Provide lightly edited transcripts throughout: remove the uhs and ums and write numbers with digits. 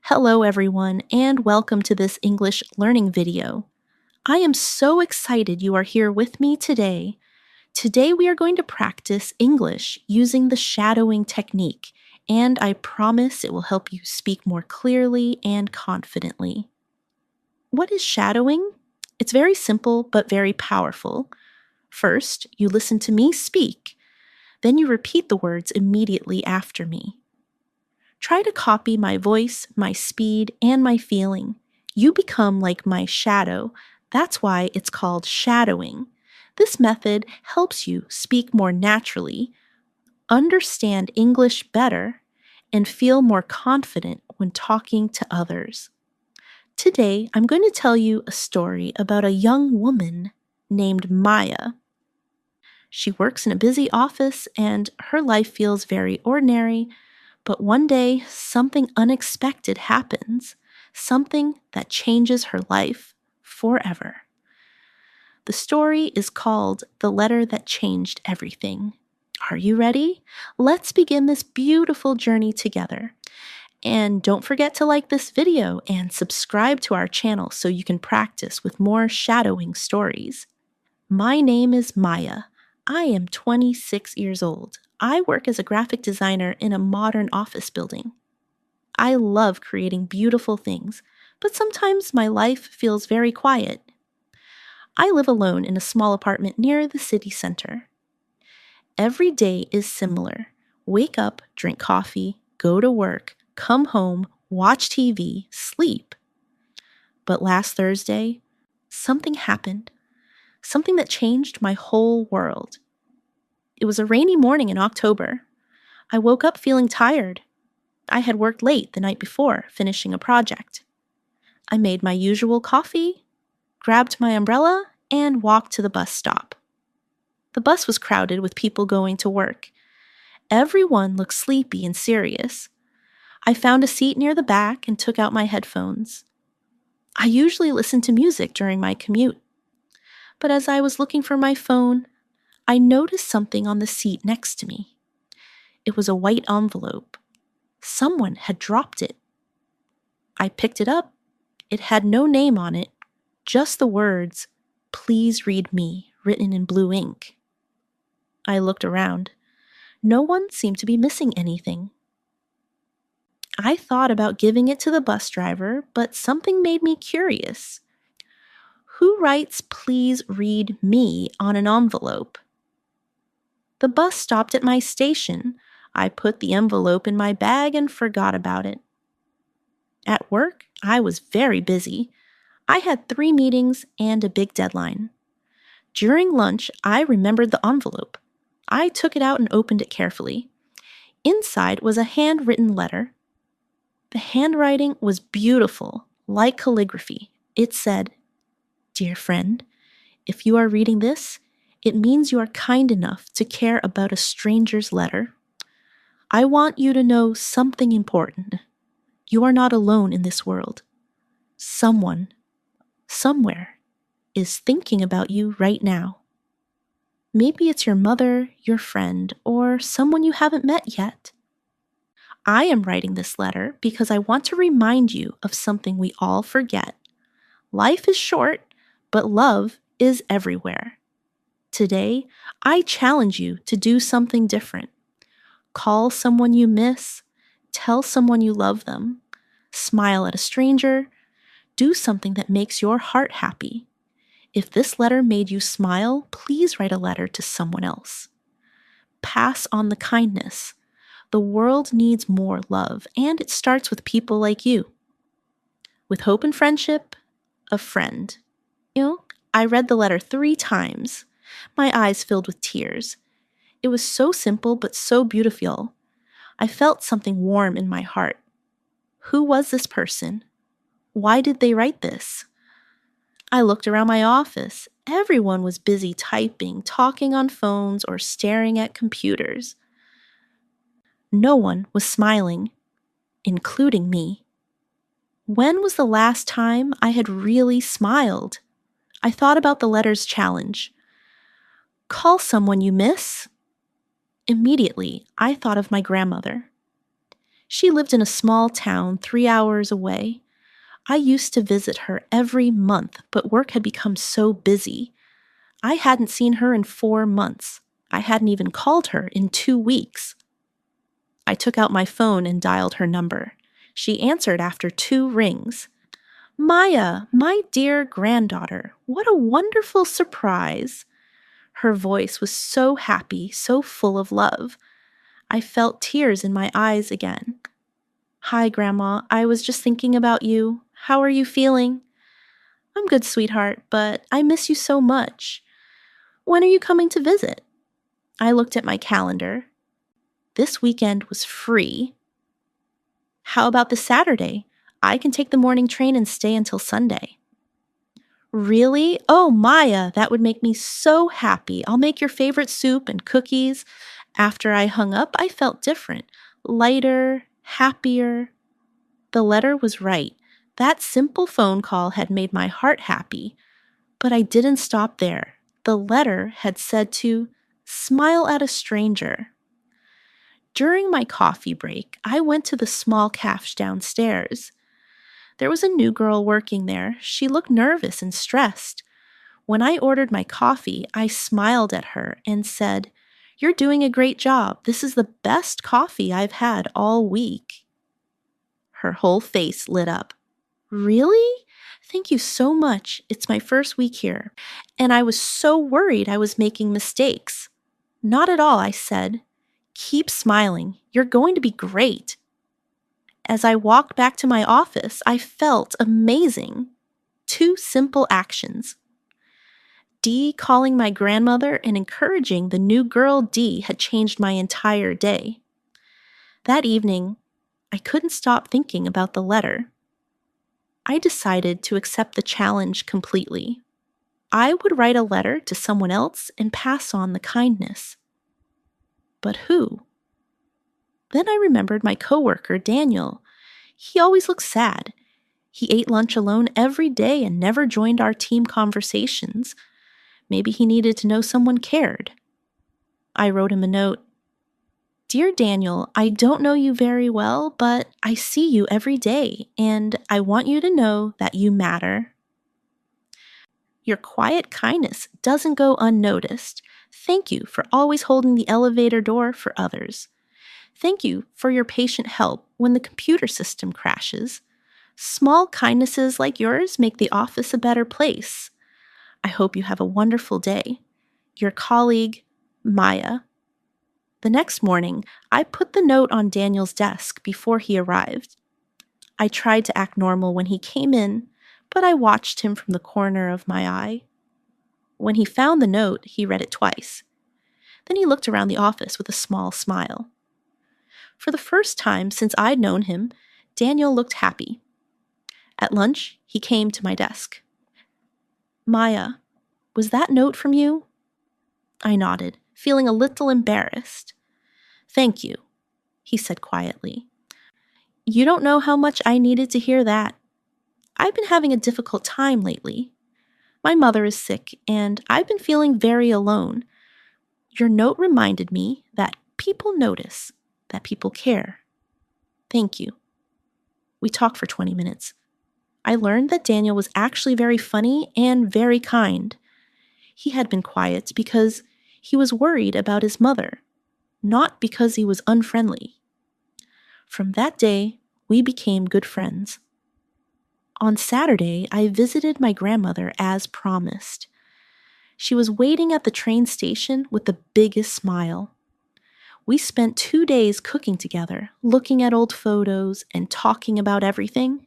Hello everyone, and welcome to this English learning video. I am so excited you are here with me today. Today we are going to practice English using the shadowing technique, and I promise it will help you speak more clearly and confidently. What is shadowing? It's very simple but very powerful. First, you listen to me speak. Then you repeat the words immediately after me. Try to copy my voice, my speed, and my feeling. You become like my shadow. That's why it's called shadowing. This method helps you speak more naturally, understand English better, and feel more confident when talking to others. Today, I'm going to tell you a story about a young woman named Maya. She works in a busy office and her life feels very ordinary. But one day, something unexpected happens, something that changes her life forever. The story is called The Letter That Changed Everything. Are you ready? Let's begin this beautiful journey together. And don't forget to like this video and subscribe to our channel so you can practice with more shadowing stories. My name is Maya. I am 26 years old. I work as a graphic designer in a modern office building. I love creating beautiful things, but sometimes my life feels very quiet. I live alone in a small apartment near the city center. Every day is similar. Wake up, drink coffee, go to work, come home, watch TV, sleep. But last Thursday, something happened. Something that changed my whole world. It was a rainy morning in October. I woke up feeling tired. I had worked late the night before, finishing a project. I made my usual coffee, grabbed my umbrella, and walked to the bus stop. The bus was crowded with people going to work. Everyone looked sleepy and serious. I found a seat near the back and took out my headphones. I usually listen to music during my commute. But as I was looking for my phone, I noticed something on the seat next to me. It was a white envelope. Someone had dropped it. I picked it up. It had no name on it, just the words, "Please read me," written in blue ink. I looked around. No one seemed to be missing anything. I thought about giving it to the bus driver, but something made me curious. Who writes "Please read me" on an envelope? The bus stopped at my station. I put the envelope in my bag and forgot about it. At work, I was very busy. I had 3 meetings and a big deadline. During lunch, I remembered the envelope. I took it out and opened it carefully. Inside was a handwritten letter. The handwriting was beautiful, like calligraphy. It said, "Dear friend, if you are reading this, it means you are kind enough to care about a stranger's letter. I want you to know something important. You are not alone in this world. Someone, somewhere, is thinking about you right now. Maybe it's your mother, your friend, or someone you haven't met yet. I am writing this letter because I want to remind you of something we all forget. Life is short, but love is everywhere. Today, I challenge you to do something different. Call someone you miss. Tell someone you love them. Smile at a stranger. Do something that makes your heart happy. If this letter made you smile, please write a letter to someone else. Pass on the kindness. The world needs more love, and it starts with people like you. With hope and friendship, a friend." I read the letter 3 times. My eyes filled with tears. It was so simple but so beautiful. I felt something warm in my heart. Who was this person? Why did they write this? I looked around my office. Everyone was busy typing, talking on phones, or staring at computers. No one was smiling, including me. When was the last time I had really smiled? I thought about the letter's challenge. Call someone you miss. Immediately, I thought of my grandmother. She lived in a small town 3 hours away. I used to visit her every month, but work had become so busy. I hadn't seen her in 4 months. I hadn't even called her in 2 weeks. I took out my phone and dialed her number. She answered after 2 rings. "Maya, my dear granddaughter, what a wonderful surprise." Her voice was so happy, so full of love. I felt tears in my eyes again. "Hi, Grandma. I was just thinking about you. How are you feeling?" "I'm good, sweetheart, but I miss you so much. When are you coming to visit?" I looked at my calendar. This weekend was free. "How about this Saturday? I can take the morning train and stay until Sunday." "Really? Oh, Maya, that would make me so happy. I'll make your favorite soup and cookies." After I hung up, I felt different, lighter, happier. The letter was right. That simple phone call had made my heart happy. But I didn't stop there. The letter had said to smile at a stranger. During my coffee break, I went to the small cafe downstairs. There was a new girl working there. She looked nervous and stressed. When I ordered my coffee, I smiled at her and said, "You're doing a great job. This is the best coffee I've had all week." Her whole face lit up. "Really? Thank you so much. It's my first week here, and I was so worried I was making mistakes." "Not at all," I said. "Keep smiling. You're going to be great." As I walked back to my office, I felt amazing. 2 simple actions. D calling my grandmother and encouraging the new girl D had changed my entire day. That evening, I couldn't stop thinking about the letter. I decided to accept the challenge completely. I would write a letter to someone else and pass on the kindness. But who? Then I remembered my coworker, Daniel. He always looked sad. He ate lunch alone every day and never joined our team conversations. Maybe he needed to know someone cared. I wrote him a note. "Dear Daniel, I don't know you very well, but I see you every day, and I want you to know that you matter. Your quiet kindness doesn't go unnoticed. Thank you for always holding the elevator door for others. Thank you for your patient help when the computer system crashes. Small kindnesses like yours make the office a better place. I hope you have a wonderful day. Your colleague, Maya." The next morning, I put the note on Daniel's desk before he arrived. I tried to act normal when he came in, but I watched him from the corner of my eye. When he found the note, he read it twice. Then he looked around the office with a small smile. For the first time since I'd known him, Daniel looked happy. At lunch, he came to my desk. "Maya, was that note from you?" I nodded, feeling a little embarrassed. "Thank you," he said quietly. "You don't know how much I needed to hear that. I've been having a difficult time lately. My mother is sick, and I've been feeling very alone. Your note reminded me that people notice, that people care. Thank you." We talked for 20 minutes. I learned that Daniel was actually very funny and very kind. He had been quiet because he was worried about his mother, not because he was unfriendly. From that day, we became good friends. On Saturday, I visited my grandmother as promised. She was waiting at the train station with the biggest smile. We spent 2 days cooking together, looking at old photos and talking about everything.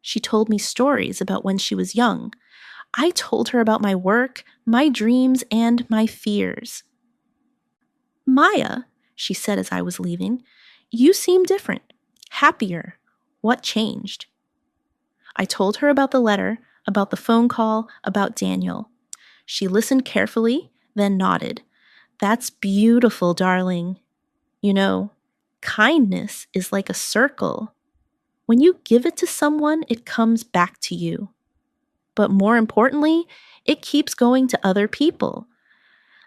She told me stories about when she was young. I told her about my work, my dreams, and my fears. "Maya," she said as I was leaving, "you seem different, happier. What changed?" I told her about the letter, about the phone call, about Daniel. She listened carefully, then nodded. "That's beautiful, darling. You know, kindness is like a circle. When you give it to someone, it comes back to you. But more importantly, it keeps going to other people.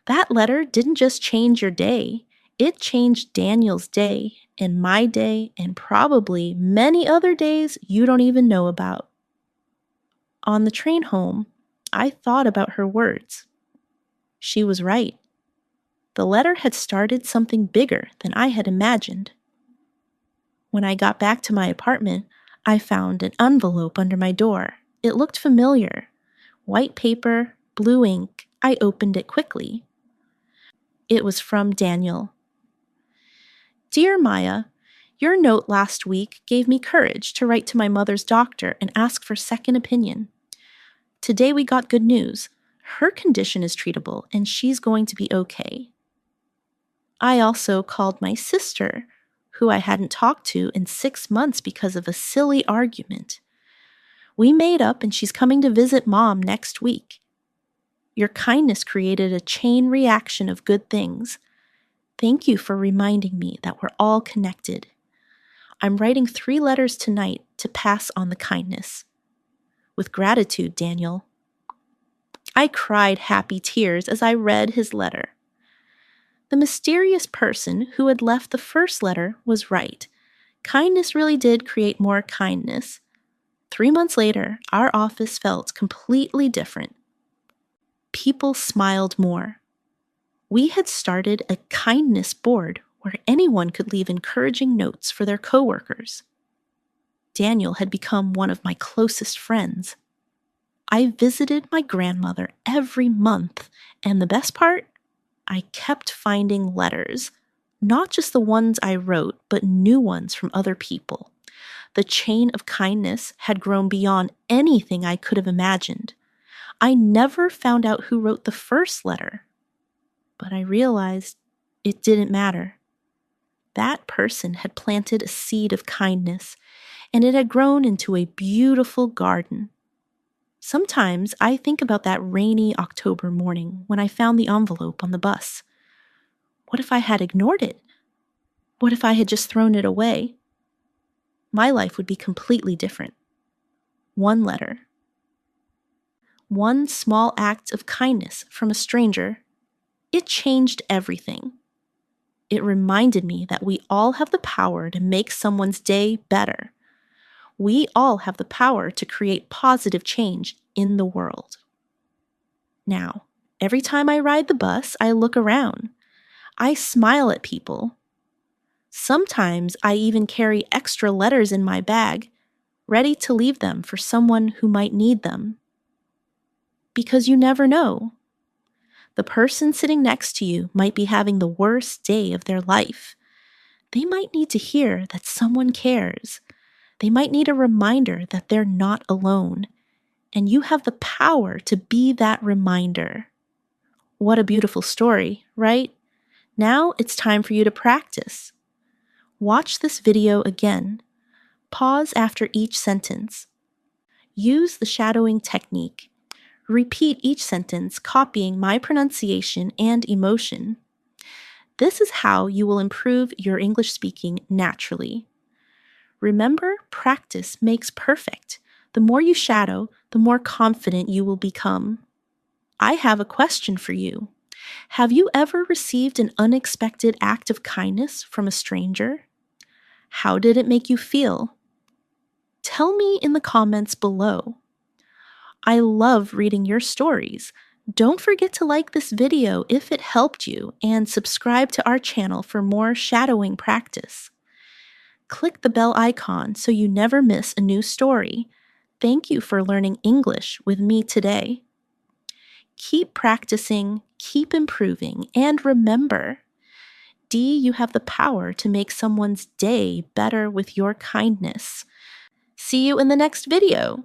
That letter didn't just change your day, It changed Daniel's day and my day and probably many other days you don't even know about. On the train home, I thought about her words. She was right. The letter had started something bigger than I had imagined. When I got back to my apartment, I found an envelope under my door. It looked familiar. White paper, blue ink. I opened it quickly. It was from Daniel. Dear Maya, your note last week gave me courage to write to my mother's doctor and ask for second opinion. Today we got good news. Her condition is treatable and she's going to be okay. I also called my sister, who I hadn't talked to in 6 months because of a silly argument. We made up and she's coming to visit Mom next week. Your kindness created a chain reaction of good things. Thank you for reminding me that we're all connected. I'm writing 3 letters tonight to pass on the kindness. With gratitude, Daniel. I cried happy tears as I read his letter. The mysterious person who had left the first letter was right. Kindness really did create more kindness. 3 months later, our office felt completely different. People smiled more. We had started a kindness board where anyone could leave encouraging notes for their coworkers. Daniel had become one of my closest friends. I visited my grandmother every month, and the best part? I kept finding letters, not just the ones I wrote, but new ones from other people. The chain of kindness had grown beyond anything I could have imagined. I never found out who wrote the first letter, but I realized it didn't matter. That person had planted a seed of kindness, and it had grown into a beautiful garden. Sometimes I think about that rainy October morning when I found the envelope on the bus. What if I had ignored it? What if I had just thrown it away? My life would be completely different. One letter. One small act of kindness from a stranger. It changed everything. It reminded me that we all have the power to make someone's day better. We all have the power to create positive change in the world. Now, every time I ride the bus, I look around. I smile at people. Sometimes I even carry extra letters in my bag, ready to leave them for someone who might need them. Because you never know. The person sitting next to you might be having the worst day of their life. They might need to hear that someone cares. They might need a reminder that they're not alone. And you have the power to be that reminder. What a beautiful story, right? Now it's time for you to practice. Watch this video again. Pause after each sentence. Use the shadowing technique. Repeat each sentence, copying my pronunciation and emotion. This is how you will improve your English speaking naturally. Remember, practice makes perfect. The more you shadow, the more confident you will become. I have a question for you. Have you ever received an unexpected act of kindness from a stranger? How did it make you feel? Tell me in the comments below. I love reading your stories. Don't forget to like this video if it helped you and subscribe to our channel for more shadowing practice. Click the bell icon so you never miss a new story. Thank you for learning English with me today. Keep practicing, keep improving, and remember, you have the power to make someone's day better with your kindness. See you in the next video.